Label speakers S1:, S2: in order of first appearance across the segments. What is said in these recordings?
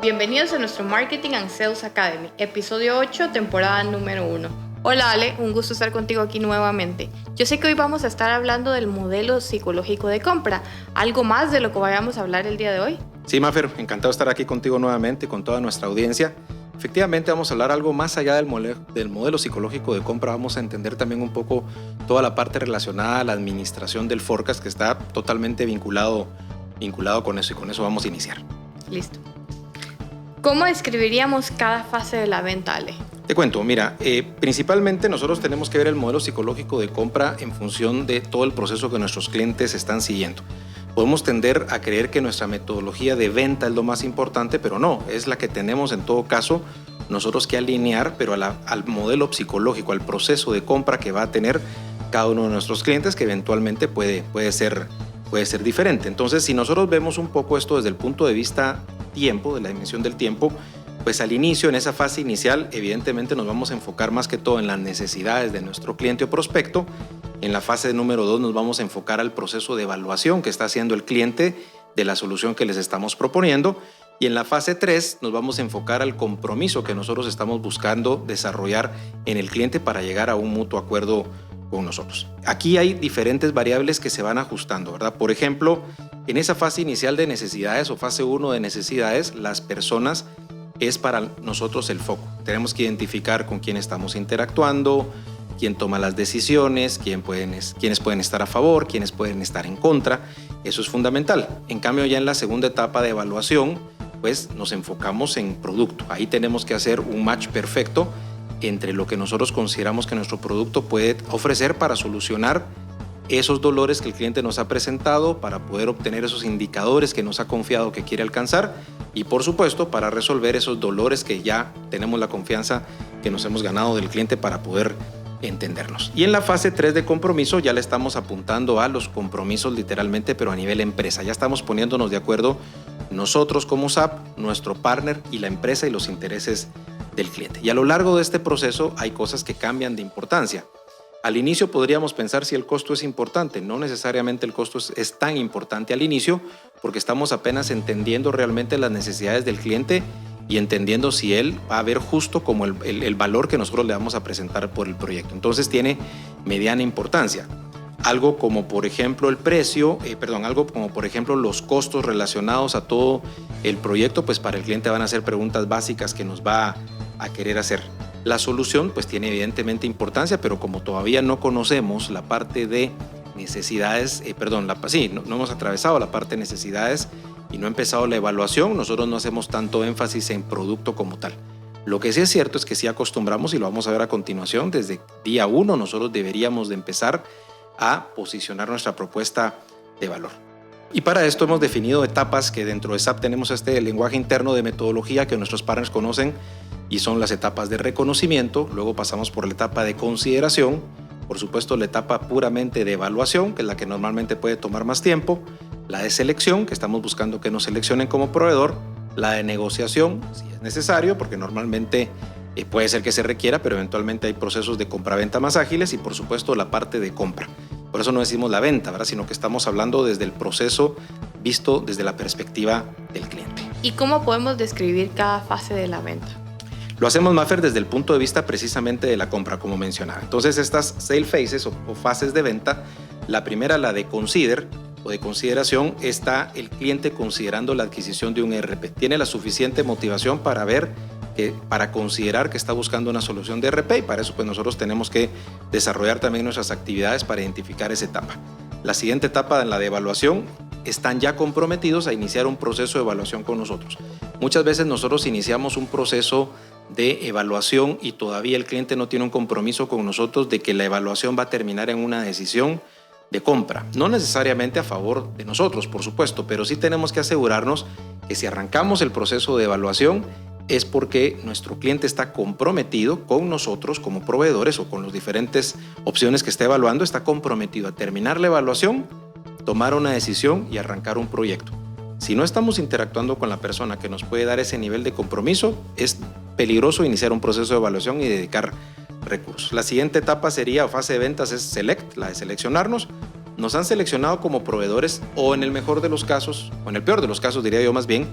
S1: Bienvenidos a nuestro Marketing and Sales Academy, episodio 8, temporada número 1. Hola Ale, un gusto estar contigo aquí nuevamente. Yo sé que hoy vamos a estar hablando del modelo psicológico de compra. ¿Algo más de lo que vayamos a hablar el día de hoy?
S2: Sí, Mafer, encantado de estar aquí contigo nuevamente y con toda nuestra audiencia. Efectivamente vamos a hablar algo más allá del modelo psicológico de compra. Vamos a entender también un poco toda la parte relacionada a la administración del forecast, que está totalmente vinculado con eso, y con eso vamos a iniciar.
S1: Listo. ¿Cómo describiríamos cada fase de la venta, Ale?
S2: Te cuento, mira, principalmente nosotros tenemos que ver el modelo psicológico de compra en función de todo el proceso que nuestros clientes están siguiendo. Podemos tender a creer que nuestra metodología de venta es lo más importante, pero no, es la que tenemos en todo caso nosotros que alinear, pero al modelo psicológico, al proceso de compra que va a tener cada uno de nuestros clientes, que eventualmente puede ser diferente. Entonces, si nosotros vemos un poco esto desde el punto de vista tiempo, de la dimensión del tiempo, pues al inicio, en esa fase inicial, evidentemente nos vamos a enfocar más que todo en las necesidades de nuestro cliente o prospecto. En la fase número 2 nos vamos a enfocar al proceso de evaluación que está haciendo el cliente de la solución que les estamos proponiendo. Y en la fase 3 nos vamos a enfocar al compromiso que nosotros estamos buscando desarrollar en el cliente para llegar a un mutuo acuerdo con nosotros. Aquí hay diferentes variables que se van ajustando, ¿verdad? Por ejemplo, en esa fase inicial de necesidades o fase 1 de necesidades, las personas es para nosotros el foco. Tenemos que identificar con quién estamos interactuando, quién toma las decisiones, quiénes pueden estar a favor, quiénes pueden estar en contra. Eso es fundamental. En cambio, ya en la segunda etapa de evaluación, pues nos enfocamos en producto. Ahí tenemos que hacer un match perfecto entre lo que nosotros consideramos que nuestro producto puede ofrecer para solucionar esos dolores que el cliente nos ha presentado, para poder obtener esos indicadores que nos ha confiado que quiere alcanzar y, por supuesto, para resolver esos dolores que ya tenemos la confianza que nos hemos ganado del cliente para poder entendernos. Y en la fase 3 de compromiso ya le estamos apuntando a los compromisos literalmente, pero a nivel empresa. Ya estamos poniéndonos de acuerdo nosotros como SAP, nuestro partner y la empresa y los intereses del cliente. Y a lo largo de este proceso hay cosas que cambian de importancia. Al inicio podríamos pensar si el costo es importante. No necesariamente el costo es tan importante al inicio, porque estamos apenas entendiendo realmente las necesidades del cliente y entendiendo si él va a ver justo como el valor que nosotros le vamos a presentar por el proyecto. Entonces tiene mediana importancia. Algo como por ejemplo los costos relacionados a todo el proyecto, pues para el cliente van a ser preguntas básicas que nos va a querer hacer. La solución pues tiene evidentemente importancia, pero como todavía no conocemos la parte de necesidades, no hemos atravesado la parte de necesidades y no ha empezado la evaluación, nosotros no hacemos tanto énfasis en producto como tal. Lo que sí es cierto es que sí acostumbramos, y lo vamos a ver a continuación, desde día 1 nosotros deberíamos de empezar a posicionar nuestra propuesta de valor. Y para esto hemos definido etapas que dentro de SAP tenemos este lenguaje interno de metodología que nuestros partners conocen, y son las etapas de reconocimiento. Luego pasamos por la etapa de consideración, por supuesto la etapa puramente de evaluación, que es la que normalmente puede tomar más tiempo, la de selección, que estamos buscando que nos seleccionen como proveedor, la de negociación, si es necesario, porque normalmente puede ser que se requiera, pero eventualmente hay procesos de compra-venta más ágiles, y por supuesto la parte de compra. Por eso no decimos la venta, ¿verdad? Sino que estamos hablando desde el proceso visto desde la perspectiva del cliente.
S1: ¿Y cómo podemos describir cada fase de la venta?
S2: Lo hacemos, Mafer, desde el punto de vista precisamente de la compra, como mencionaba. Entonces, estas sale phases o fases de venta, la primera, la de consider o de consideración, está el cliente considerando la adquisición de un ERP. Tiene la suficiente motivación para considerar que está buscando una solución de ERP, y para eso pues nosotros tenemos que desarrollar también nuestras actividades para identificar esa etapa. La siguiente etapa, la de evaluación, están ya comprometidos a iniciar un proceso de evaluación con nosotros. Muchas veces nosotros iniciamos un proceso de evaluación y todavía el cliente no tiene un compromiso con nosotros de que la evaluación va a terminar en una decisión de compra. No necesariamente a favor de nosotros, por supuesto, pero sí tenemos que asegurarnos que si arrancamos el proceso de evaluación es porque nuestro cliente está comprometido con nosotros como proveedores, o con las diferentes opciones que está evaluando, está comprometido a terminar la evaluación, tomar una decisión y arrancar un proyecto. Si no estamos interactuando con la persona que nos puede dar ese nivel de compromiso, es peligroso iniciar un proceso de evaluación y dedicar recursos. La siguiente etapa sería, o fase de ventas, es select, la de seleccionarnos. Nos han seleccionado como proveedores, o en el mejor de los casos, o en el peor de los casos diría yo más bien,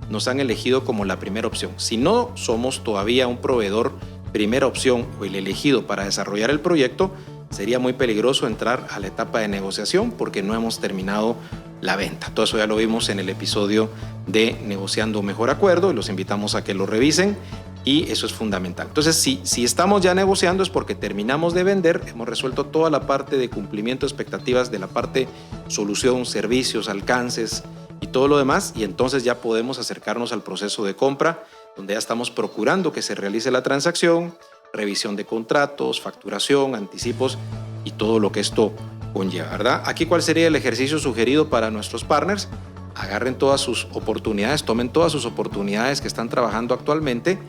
S2: nos han elegido como la primera opción. Si no somos todavía un proveedor primera opción o el elegido para desarrollar el proyecto, sería muy peligroso entrar a la etapa de negociación porque no hemos terminado la venta. Todo eso ya lo vimos en el episodio de Negociando Mejor Acuerdo y los invitamos a que lo revisen y eso es fundamental. Entonces, si estamos ya negociando es porque terminamos de vender, hemos resuelto toda la parte de cumplimiento de expectativas de la parte solución, servicios, alcances y todo lo demás, y entonces ya podemos acercarnos al proceso de compra, donde ya estamos procurando que se realice la transacción, revisión de contratos, facturación, anticipos y todo lo que esto conlleva, ¿verdad? Aquí, ¿cuál sería el ejercicio sugerido para nuestros partners? Agarren todas sus oportunidades, tomen todas sus oportunidades que están trabajando actualmente,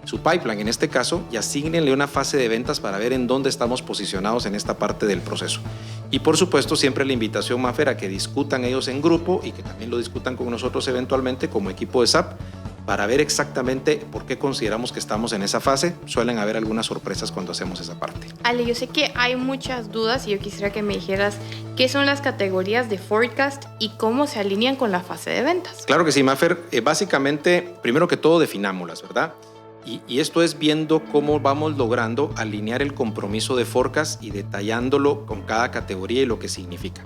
S2: su pipeline en este caso, y asígnenle una fase de ventas para ver en dónde estamos posicionados en esta parte del proceso. Y por supuesto, siempre la invitación, Mafer, a que discutan ellos en grupo y que también lo discutan con nosotros eventualmente como equipo de SAP, para ver exactamente por qué consideramos que estamos en esa fase. Suelen haber algunas sorpresas cuando hacemos esa parte.
S1: Ale, yo sé que hay muchas dudas y yo quisiera que me dijeras qué son las categorías de forecast y cómo se alinean con la fase de ventas.
S2: Claro que sí, Mafer. Básicamente, primero que todo, definámoslas, ¿verdad? Y esto es viendo cómo vamos logrando alinear el compromiso de forecast y detallándolo con cada categoría y lo que significa.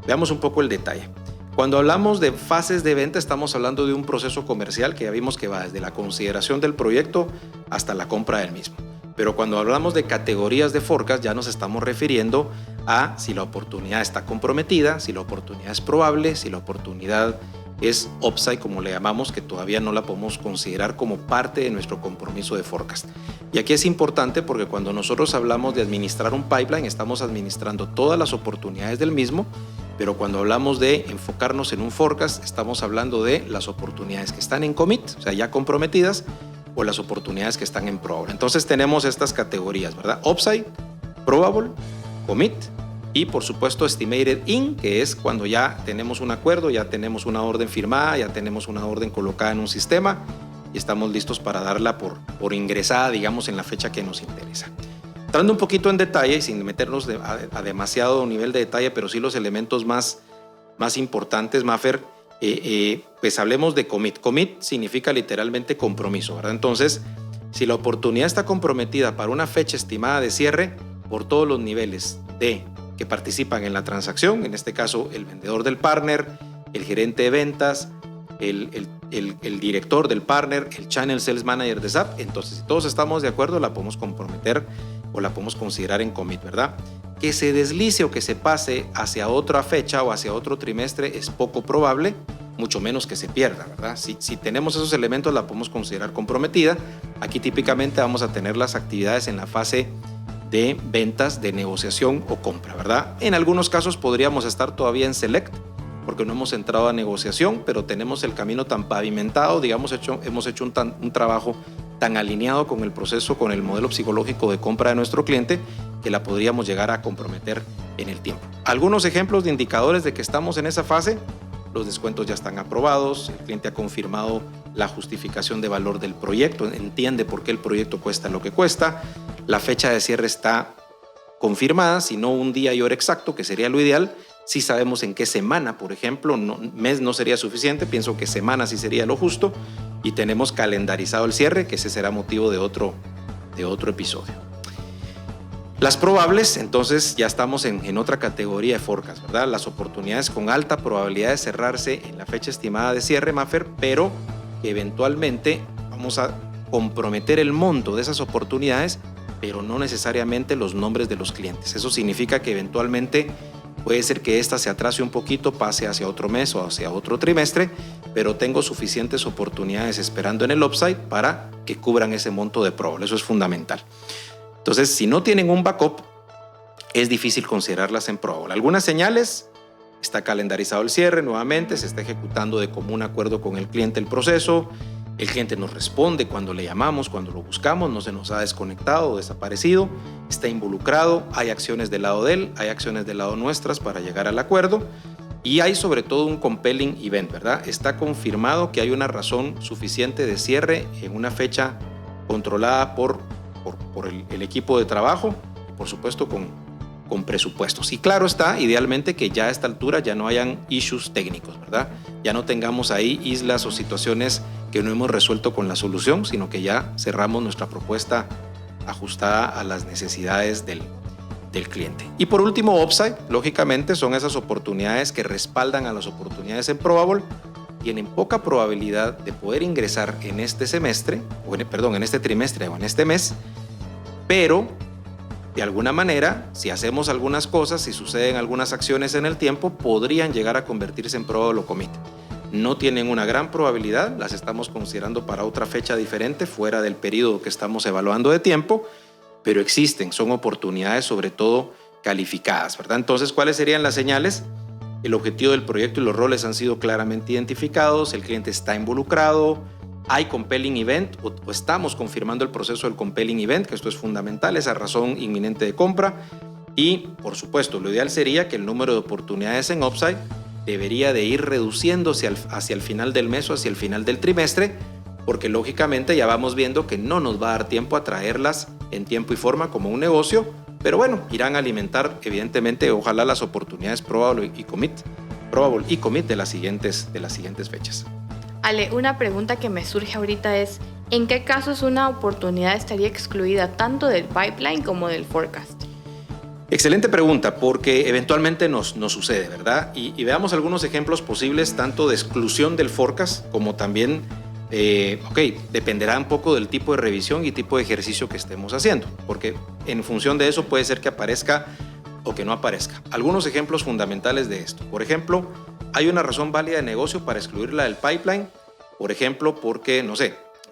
S2: Veamos un poco el detalle. Cuando hablamos de fases de venta, estamos hablando de un proceso comercial que ya vimos que va desde la consideración del proyecto hasta la compra del mismo. Pero cuando hablamos de categorías de forecast, ya nos estamos refiriendo a si la oportunidad está comprometida, si la oportunidad es probable, si la oportunidad es upside, como le llamamos, que todavía no la podemos considerar como parte de nuestro compromiso de forecast. Y aquí es importante porque cuando nosotros hablamos de administrar un pipeline, estamos administrando todas las oportunidades del mismo, pero cuando hablamos de enfocarnos en un forecast, estamos hablando de las oportunidades que están en commit, o sea, ya comprometidas, o las oportunidades que están en probable. Entonces tenemos estas categorías, ¿verdad? Upside, probable, commit, y por supuesto estimated in, que es cuando ya tenemos un acuerdo, ya tenemos una orden firmada, ya tenemos una orden colocada en un sistema y estamos listos para darla por ingresada, digamos, en la fecha que nos interesa. Entrando un poquito en detalle y sin meternos a demasiado nivel de detalle, pero sí los elementos más importantes, Mafer, pues hablemos de commit. Commit significa literalmente compromiso, ¿verdad? Entonces, si la oportunidad está comprometida para una fecha estimada de cierre por todos los niveles que participan en la transacción, en este caso el vendedor del partner, el gerente de ventas, el director del partner, el channel sales manager de SAP, entonces si todos estamos de acuerdo la podemos comprometer o la podemos considerar en commit, ¿verdad? Que se deslice o que se pase hacia otra fecha o hacia otro trimestre es poco probable, mucho menos que se pierda, ¿verdad? Si tenemos esos elementos la podemos considerar comprometida. Aquí típicamente vamos a tener las actividades en la fase de ventas, de negociación o compra, ¿verdad? En algunos casos podríamos estar todavía en select porque no hemos entrado a negociación, pero tenemos el camino tan pavimentado, digamos, hemos hecho un trabajo tan alineado con el proceso, con el modelo psicológico de compra de nuestro cliente, que la podríamos llegar a comprometer en el tiempo. Algunos ejemplos de indicadores de que estamos en esa fase: los descuentos ya están aprobados, el cliente ha confirmado la justificación de valor del proyecto, entiende por qué el proyecto cuesta lo que cuesta, la fecha de cierre está confirmada, si no un día y hora exacto, que sería lo ideal. Si sabemos en qué semana, por ejemplo, mes no sería suficiente, pienso que semana sí sería lo justo, y tenemos calendarizado el cierre, que ese será motivo de otro episodio. Las probables, entonces ya estamos en otra categoría de forecast, ¿verdad? Las oportunidades con alta probabilidad de cerrarse en la fecha estimada de cierre, Mafer, pero que eventualmente vamos a comprometer el monto de esas oportunidades, pero no necesariamente los nombres de los clientes. Eso significa que eventualmente puede ser que esta se atrase un poquito, pase hacia otro mes o hacia otro trimestre, pero tengo suficientes oportunidades esperando en el upside para que cubran ese monto de probable. Eso es fundamental. Entonces, si no tienen un backup, es difícil considerarlas en probable. Algunas señales: está calendarizado el cierre nuevamente, se está ejecutando de común acuerdo con el cliente el proceso, el cliente nos responde cuando le llamamos, cuando lo buscamos, no se nos ha desconectado o desaparecido, está involucrado, hay acciones del lado de él, hay acciones del lado nuestras para llegar al acuerdo, y hay sobre todo un compelling event, ¿verdad? Está confirmado que hay una razón suficiente de cierre en una fecha controlada por el equipo de trabajo, por supuesto con presupuestos. Y claro está, idealmente que ya a esta altura ya no hayan issues técnicos, ¿verdad? Ya no tengamos ahí islas o situaciones que no hemos resuelto con la solución, sino que ya cerramos nuestra propuesta ajustada a las necesidades del cliente. Y por último, upside, lógicamente, son esas oportunidades que respaldan a las oportunidades en Probable. Tienen poca probabilidad de poder ingresar en este semestre, en este trimestre o en este mes, pero de alguna manera, si hacemos algunas cosas, si suceden algunas acciones en el tiempo, podrían llegar a convertirse en Probable o Commit. No tienen una gran probabilidad, las estamos considerando para otra fecha diferente, fuera del periodo que estamos evaluando de tiempo, pero existen, son oportunidades sobre todo calificadas, ¿verdad? Entonces, ¿cuáles serían las señales? El objetivo del proyecto y los roles han sido claramente identificados, el cliente está involucrado, hay compelling event o estamos confirmando el proceso del compelling event, que esto es fundamental, esa razón inminente de compra. Y, por supuesto, lo ideal sería que el número de oportunidades en upside debería de ir reduciéndose hacia el final del mes o hacia el final del trimestre, porque lógicamente ya vamos viendo que no nos va a dar tiempo a traerlas en tiempo y forma como un negocio, pero bueno, irán a alimentar evidentemente ojalá las oportunidades Probable y Commit de las siguientes fechas.
S1: Ale, una pregunta que me surge ahorita es, ¿en qué casos una oportunidad estaría excluida tanto del pipeline como del forecast?
S2: Excelente pregunta, porque eventualmente nos sucede, ¿verdad? Y veamos algunos ejemplos posibles tanto de exclusión del forecast como también, dependerá un poco del tipo de revisión y tipo de ejercicio que estemos haciendo, porque en función de eso puede ser que aparezca o que no aparezca. Algunos ejemplos fundamentales de esto. Por ejemplo, hay una razón válida de negocio para excluirla del pipeline, por ejemplo, porque,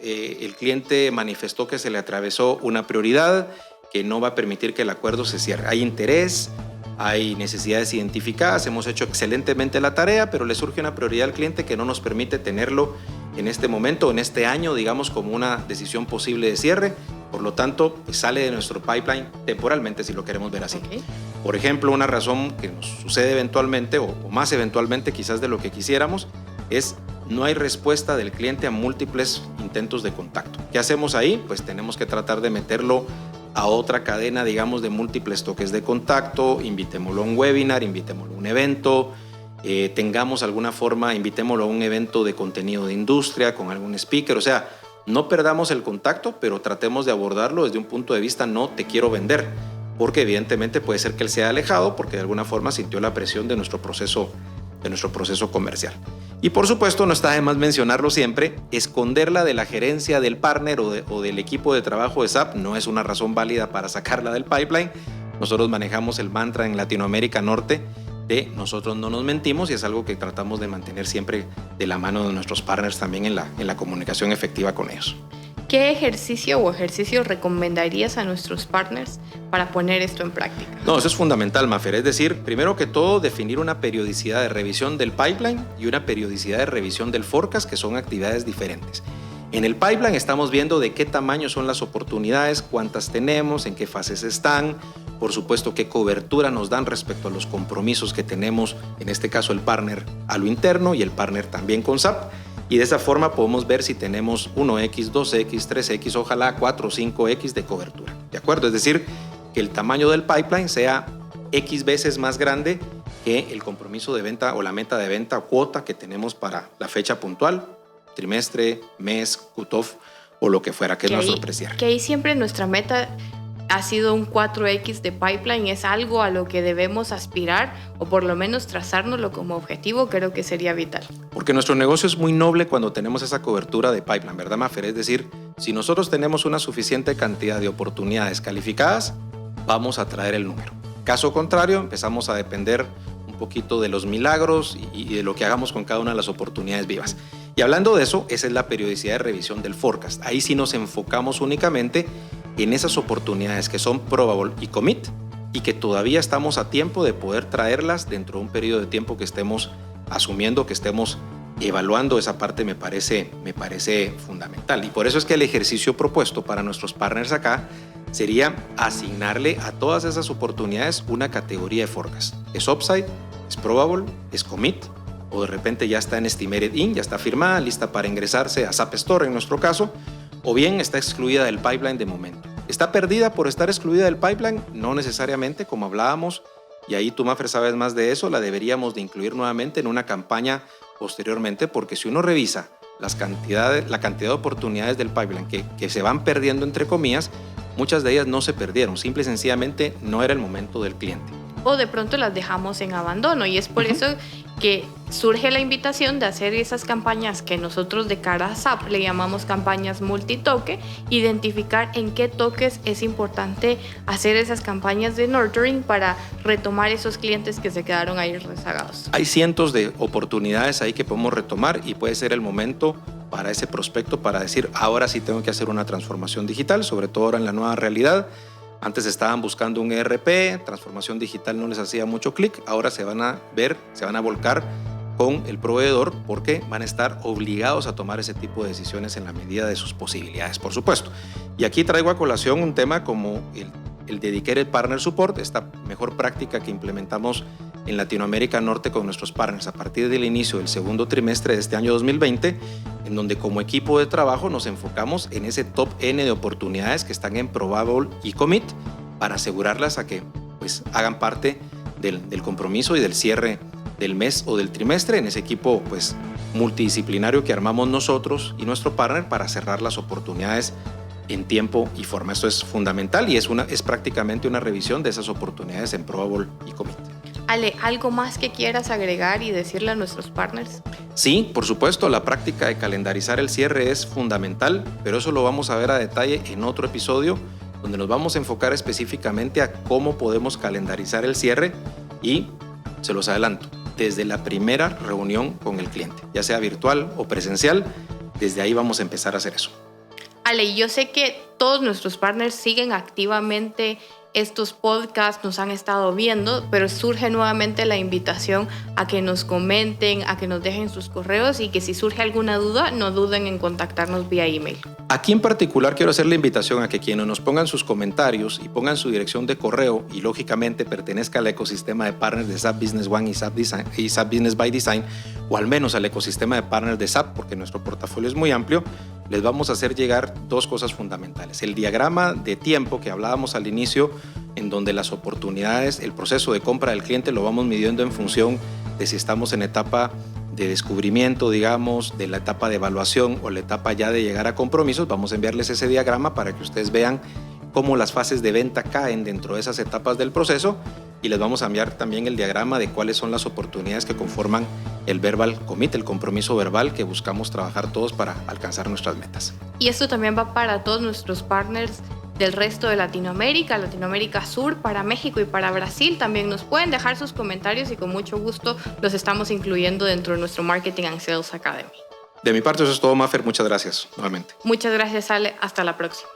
S2: el cliente manifestó que se le atravesó una prioridad que no va a permitir que el acuerdo se cierre. Hay interés, hay necesidades identificadas, hemos hecho excelentemente la tarea, pero le surge una prioridad al cliente que no nos permite tenerlo en este momento, en este año, digamos, como una decisión posible de cierre. Por lo tanto, pues sale de nuestro pipeline temporalmente, si lo queremos ver así.
S1: Okay.
S2: Por ejemplo, una razón que nos sucede eventualmente, o más eventualmente quizás de lo que quisiéramos, es no hay respuesta del cliente a múltiples intentos de contacto. ¿Qué hacemos ahí? Pues tenemos que tratar de meterlo a otra cadena, digamos, de múltiples toques de contacto, invitémoslo a un webinar, invitémoslo a un evento, tengamos alguna forma, invitémoslo a un evento de contenido de industria con algún speaker, o sea, no perdamos el contacto, pero tratemos de abordarlo desde un punto de vista no te quiero vender, porque evidentemente puede ser que él sea alejado porque de alguna forma sintió la presión de nuestro proceso comercial. Y por supuesto, no está de más mencionarlo siempre, esconderla de la gerencia del partner o del equipo de trabajo de SAP no es una razón válida para sacarla del pipeline. Nosotros manejamos el mantra en Latinoamérica Norte de nosotros no nos mentimos y es algo que tratamos de mantener siempre de la mano de nuestros partners también en la comunicación efectiva con ellos.
S1: ¿Qué ejercicio recomendarías a nuestros partners para poner esto en práctica?
S2: No, eso es fundamental, Mafer. Es decir, primero que todo, definir una periodicidad de revisión del pipeline y una periodicidad de revisión del forecast, que son actividades diferentes. En el pipeline estamos viendo de qué tamaño son las oportunidades, cuántas tenemos, en qué fases están, por supuesto qué cobertura nos dan respecto a los compromisos que tenemos, en este caso el partner a lo interno y el partner también con SAP. Y de esa forma podemos ver si tenemos 1X, 2X, 3X, ojalá 4 o 5X de cobertura. ¿De acuerdo? Es decir, que el tamaño del pipeline sea X veces más grande que el compromiso de venta o la meta de venta o cuota que tenemos para la fecha puntual, trimestre, mes, cutoff o lo que fuera que es nuestro precierre.
S1: Que ahí siempre nuestra meta ha sido un 4X de pipeline, es algo a lo que debemos aspirar o por lo menos trazárnoslo como objetivo, creo que sería vital.
S2: Porque nuestro negocio es muy noble cuando tenemos esa cobertura de pipeline, ¿verdad, Mafer? Es decir, si nosotros tenemos una suficiente cantidad de oportunidades calificadas, vamos a traer el número. Caso contrario, empezamos a depender un poquito de los milagros y de lo que hagamos con cada una de las oportunidades vivas. Y hablando de eso, esa es la periodicidad de revisión del forecast. Ahí sí nos enfocamos únicamente en esas oportunidades que son probable y commit y que todavía estamos a tiempo de poder traerlas dentro de un periodo de tiempo que estemos asumiendo, que estemos evaluando. Esa parte me parece fundamental. Y por eso es que el ejercicio propuesto para nuestros partners acá sería asignarle a todas esas oportunidades una categoría de forecast. ¿Es upside? ¿Es probable? ¿Es commit? O de repente ya está en estimated in, ya está firmada, lista para ingresarse a SAP Store en nuestro caso, o bien está excluida del pipeline de momento. ¿Está perdida por estar excluida del pipeline? No necesariamente, como hablábamos, y ahí tú, Mafer, sabes más de eso, la deberíamos de incluir nuevamente en una campaña posteriormente, porque si uno revisa la cantidad de oportunidades del pipeline que se van perdiendo, entre comillas, muchas de ellas no se perdieron, simple y sencillamente no era el momento del cliente.
S1: O de pronto las dejamos en abandono, y es por eso que surge la invitación de hacer esas campañas que nosotros de cara a SAP le llamamos campañas multitoque, identificar en qué toques es importante hacer esas campañas de nurturing para retomar esos clientes que se quedaron ahí rezagados.
S2: Hay cientos de oportunidades ahí que podemos retomar y puede ser el momento para ese prospecto para decir, ahora sí tengo que hacer una transformación digital, sobre todo ahora en la nueva realidad. Antes estaban buscando un ERP, transformación digital no les hacía mucho clic, ahora se van a volcar con el proveedor porque van a estar obligados a tomar ese tipo de decisiones en la medida de sus posibilidades, por supuesto. Y aquí traigo a colación un tema como el Dedicated Partner Support, esta mejor práctica que implementamos en Latinoamérica Norte con nuestros partners a partir del inicio del segundo trimestre de este año 2020, en donde como equipo de trabajo nos enfocamos en ese top N de oportunidades que están en Probable y Commit para asegurarlas a que pues, hagan parte del compromiso y del cierre del mes o del trimestre en ese equipo pues, multidisciplinario que armamos nosotros y nuestro partner para cerrar las oportunidades en tiempo y forma. Esto es fundamental y es prácticamente una revisión de esas oportunidades en Probable y Commit.
S1: Ale, ¿algo más que quieras agregar y decirle a nuestros partners?
S2: Sí, por supuesto, la práctica de calendarizar el cierre es fundamental, pero eso lo vamos a ver a detalle en otro episodio, donde nos vamos a enfocar específicamente a cómo podemos calendarizar el cierre y, se los adelanto, desde la primera reunión con el cliente, ya sea virtual o presencial, desde ahí vamos a empezar a hacer eso.
S1: Ale, yo sé que todos nuestros partners siguen activamente estos podcasts, nos han estado viendo, pero surge nuevamente la invitación a que nos comenten, a que nos dejen sus correos y que si surge alguna duda, no duden en contactarnos vía email.
S2: Aquí en particular quiero hacer la invitación a que quienes nos pongan sus comentarios y pongan su dirección de correo y lógicamente pertenezca al ecosistema de partners de SAP Business One y SAP Business by Design, o al menos al ecosistema de partners de SAP, porque nuestro portafolio es muy amplio, les vamos a hacer llegar dos cosas fundamentales. El diagrama de tiempo que hablábamos al inicio, en donde las oportunidades, el proceso de compra del cliente lo vamos midiendo en función de si estamos en etapa de descubrimiento, digamos, de la etapa de evaluación o la etapa ya de llegar a compromisos. Vamos a enviarles ese diagrama para que ustedes vean cómo las fases de venta caen dentro de esas etapas del proceso, y les vamos a enviar también el diagrama de cuáles son las oportunidades que conforman el verbal commit, el compromiso verbal que buscamos trabajar todos para alcanzar nuestras metas.
S1: Y esto también va para todos nuestros partners del resto de Latinoamérica, Latinoamérica Sur, para México y para Brasil. También nos pueden dejar sus comentarios y con mucho gusto los estamos incluyendo dentro de nuestro Marketing and Sales Academy.
S2: De mi parte eso es todo, Mafer, muchas gracias nuevamente.
S1: Muchas gracias, Ale, hasta la próxima.